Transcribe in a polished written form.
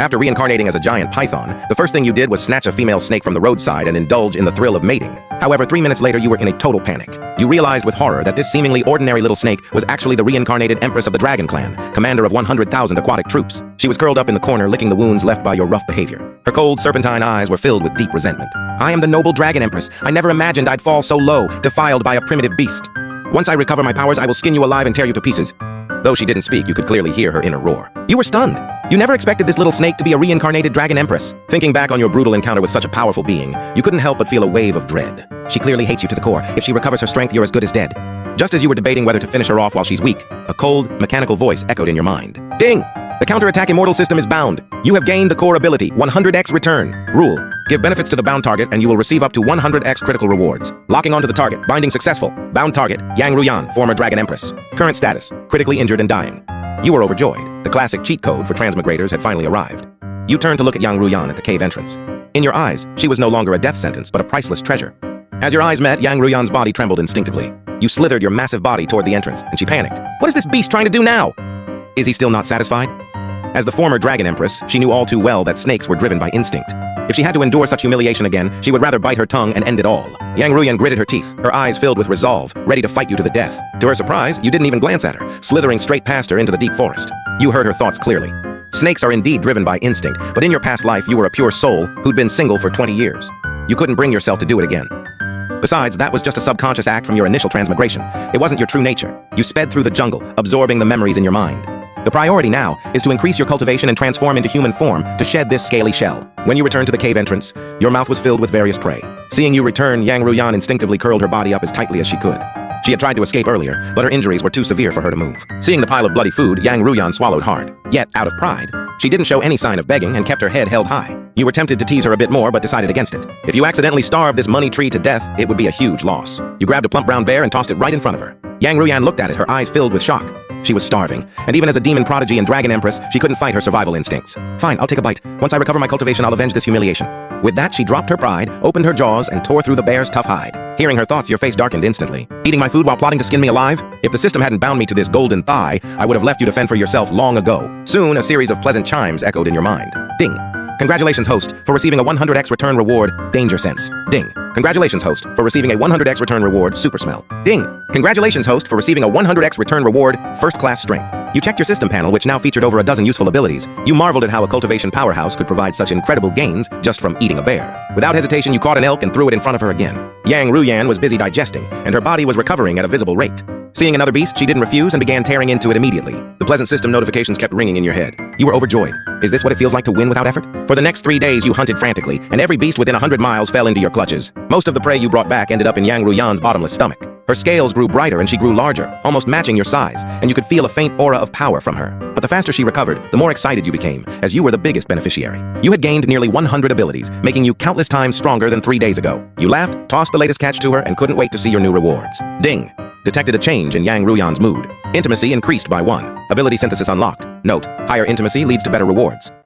After reincarnating as a giant python, the first thing you did was snatch a female snake from the roadside and indulge in the thrill of mating. However, 3 minutes later, you were in a total panic. You realized with horror that this seemingly ordinary little snake was actually the reincarnated empress of the Dragon Clan, commander of 100,000 aquatic troops. She was curled up in the corner, licking the wounds left by your rough behavior. Her cold, serpentine eyes were filled with deep resentment. I am the noble dragon empress. I never imagined I'd fall so low, defiled by a primitive beast. Once I recover my powers, I will skin you alive and tear you to pieces. Though she didn't speak, you could clearly hear her inner roar. You were stunned. You never expected this little snake to be a reincarnated dragon empress. Thinking back on your brutal encounter with such a powerful being, you couldn't help but feel a wave of dread. She clearly hates you to the core. If she recovers her strength, you're as good as dead. Just as you were debating whether to finish her off while she's weak, a cold, mechanical voice echoed in your mind. Ding! The counterattack immortal system is bound. You have gained the core ability, 100x return. Rule: give benefits to the bound target and you will receive up to 100x critical rewards. Locking onto the target, binding successful. Bound target, Yang Ruyan, former dragon empress. Current status: critically injured and dying. You were overjoyed. The classic cheat code for transmigrators had finally arrived. You turned to look at Yang Ruyan at the cave entrance. In your eyes, she was no longer a death sentence, but a priceless treasure. As your eyes met, Yang Ruyan's body trembled instinctively. You slithered your massive body toward the entrance, and she panicked. What is this beast trying to do now? Is he still not satisfied? As the former dragon empress, she knew all too well that snakes were driven by instinct. If she had to endure such humiliation again, she would rather bite her tongue and end it all. Yang Ruyan gritted her teeth, her eyes filled with resolve, ready to fight you to the death. To her surprise, you didn't even glance at her, slithering straight past her into the deep forest. You heard her thoughts clearly. Snakes are indeed driven by instinct, but in your past life you were a pure soul who'd been single for 20 years. You couldn't bring yourself to do it again. Besides, that was just a subconscious act from your initial transmigration. It wasn't your true nature. You sped through the jungle, absorbing the memories in your mind. The priority now is to increase your cultivation and transform into human form to shed this scaly shell. When you returned to the cave entrance, your mouth was filled with various prey. Seeing you return, Yang Ruyan instinctively curled her body up as tightly as she could. She had tried to escape earlier, but her injuries were too severe for her to move. Seeing the pile of bloody food, Yang Ruyan swallowed hard. Yet, out of pride, she didn't show any sign of begging and kept her head held high. You were tempted to tease her a bit more, but decided against it. If you accidentally starved this money tree to death, it would be a huge loss. You grabbed a plump brown bear and tossed it right in front of her. Yang Ruyan looked at it, her eyes filled with shock. She was starving, and even as a demon prodigy and dragon empress, she couldn't fight her survival instincts. Fine, I'll take a bite. Once I recover my cultivation, I'll avenge this humiliation. With that, she dropped her pride, opened her jaws, and tore through the bear's tough hide. Hearing her thoughts, your face darkened instantly. Eating my food while plotting to skin me alive? If the system hadn't bound me to this golden thigh, I would have left you to fend for yourself long ago. Soon, a series of pleasant chimes echoed in your mind. Ding. Congratulations, host, for receiving a 100x return reward, Danger Sense. Ding. Congratulations, host, for receiving a 100x return reward, Super Smell. Ding. Congratulations, host, for receiving a 100x return reward, First Class Strength. You checked your system panel, which now featured over a dozen useful abilities. You marveled at how a cultivation powerhouse could provide such incredible gains just from eating a bear. Without hesitation, you caught an elk and threw it in front of her again. Yang Ruyan was busy digesting, and her body was recovering at a visible rate. Seeing another beast, she didn't refuse and began tearing into it immediately. The pleasant system notifications kept ringing in your head. You were overjoyed. Is this what it feels like to win without effort? For the next 3 days, you hunted frantically, and every beast within 100 miles fell into your clutches. Most of the prey you brought back ended up in Yang Ruyan's bottomless stomach. Her scales grew brighter and she grew larger, almost matching your size, and you could feel a faint aura of power from her. But the faster she recovered, the more excited you became, as you were the biggest beneficiary. You had gained nearly 100 abilities, making you countless times stronger than 3 days ago. You laughed, tossed the latest catch to her, and couldn't wait to see your new rewards. Ding! Detected a change in Yang Ruyan's mood. Intimacy increased by 1. Ability synthesis unlocked. Note: higher intimacy leads to better rewards.